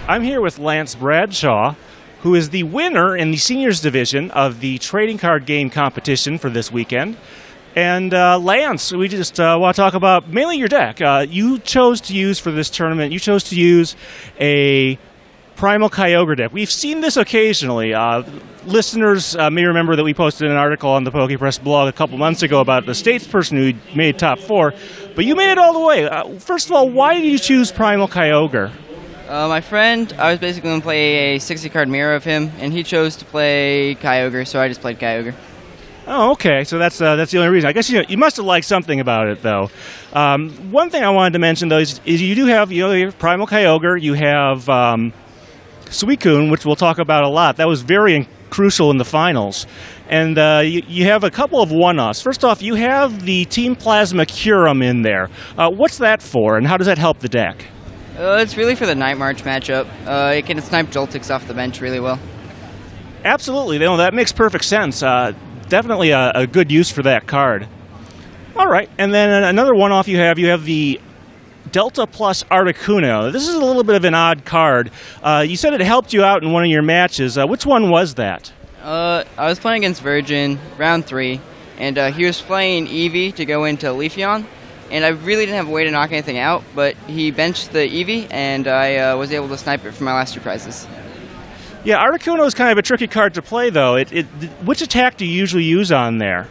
I'm here with Lance Bradshaw, who is the winner in the seniors division of the trading card game competition for this weekend. And Lance, we just want to talk about mainly your deck. You chose to use for this tournament, you chose to use a Primal Kyogre deck. We've seen this occasionally. Listeners may remember that we posted an article on the PokePress blog a couple months ago about the statesperson who made top 4, but you made it all the way. First of all, why did you choose Primal Kyogre? My friend, I was basically going to play a 60-card mirror of him, and he chose to play Kyogre, so I just played Kyogre. Oh, okay. So that's the only reason. I guess you must have liked something about it, though. One thing I wanted to mention, though, is you do have your Primal Kyogre. You have Suicune, which we'll talk about a lot. That was very crucial in the finals. And you have a couple of one-offs. First off, you have the Team Plasma Kyurem in there. What's that for, and how does that help the deck? It's really for the Night March matchup. It can snipe Joltix off the bench really well. Absolutely. That makes perfect sense. Definitely a good use for that card. All right. And then another one-off you have the Delta Plus Articuno. This is a little bit of an odd card. You said it helped you out in one of your matches. Which one was that? I was playing against Virgin, round 3, and he was playing Eevee to go into Leafeon. And I really didn't have a way to knock anything out, but he benched the Eevee, and I was able to snipe it for my last 2 prizes. Yeah, Articuno is kind of a tricky card to play, though. Which attack do you usually use on there?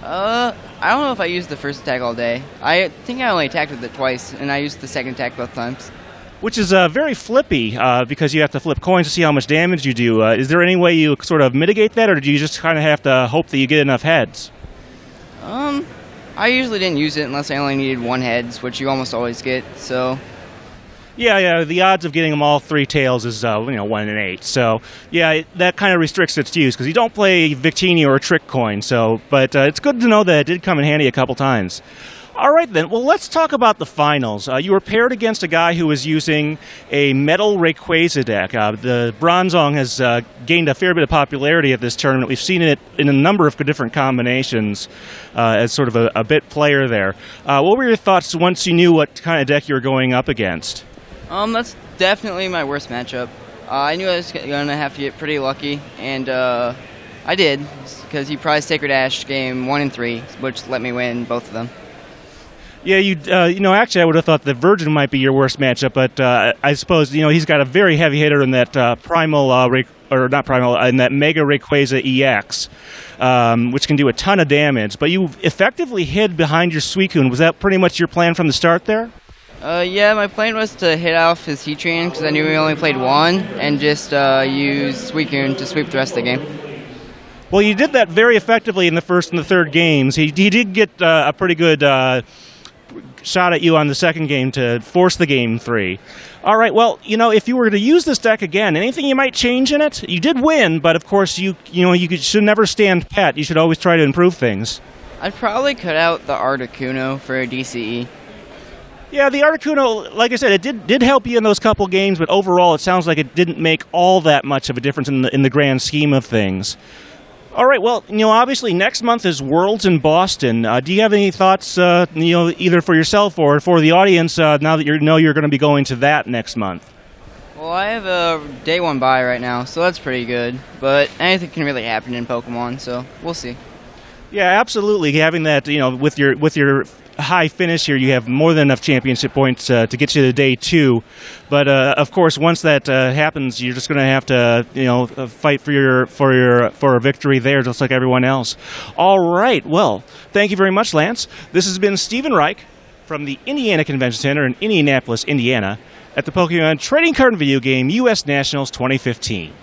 I don't know if I used the first attack all day. I think I only attacked with it twice, and I used the second attack both times. Which is very flippy, because you have to flip coins to see how much damage you do. Is there any way you sort of mitigate that, or do you just kind of have to hope that you get enough heads? I usually didn't use it unless I only needed 1 heads, which you almost always get, so... Yeah, the odds of getting them all 3 tails is 1 in 8. So, yeah, that kind of restricts its use, because you don't play Victini or a Trick Coin, but it's good to know that it did come in handy a couple times. All right, then. Well, let's talk about the finals. You were paired against a guy who was using a Metal Rayquaza deck. The Bronzong has gained a fair bit of popularity at this tournament. We've seen it in a number of different combinations as sort of a bit player there. What were your thoughts once you knew what kind of deck you were going up against? That's definitely my worst matchup. I knew I was going to have to get pretty lucky, and I did, because he prized Sacred Ash game 1 and 3, which let me win both of them. Yeah, actually, I would have thought that Virgin might be your worst matchup, but I suppose, he's got a very heavy hitter in that in that Mega Rayquaza EX, which can do a ton of damage. But you effectively hid behind your Suicune. Was that pretty much your plan from the start there? Yeah, my plan was to hit off his Heatran, because I knew he only played 1, and just use Suicune to sweep the rest of the game. Well, you did that very effectively in the first and the third games. He did get a pretty good shot at you on the second game to force the game 3. All right, well, if you were to use this deck again, anything you might change in it? You did win, but of course you should never stand pat. You should always try to improve things. I'd probably cut out the Articuno for a DCE. Yeah, the Articuno, like I said, it did help you in those couple games, but overall it sounds like it didn't make all that much of a difference in the grand scheme of things. All right, well, obviously next month is Worlds in Boston. Do you have any thoughts, either for yourself or for the audience now that you're going to be going to that next month? Well, I have a day 1 bye right now, so that's pretty good. But anything can really happen in Pokemon, so we'll see. Yeah, absolutely. Having that, with your high finish here, you have more than enough championship points to get you to day 2. But of course, once that happens, you're just going to have to fight for a victory there, just like everyone else. All right. Well, thank you very much, Lance. This has been Stephen Reich from the Indiana Convention Center in Indianapolis, Indiana, at the Pokemon Trading Card and Video Game U.S. Nationals 2015.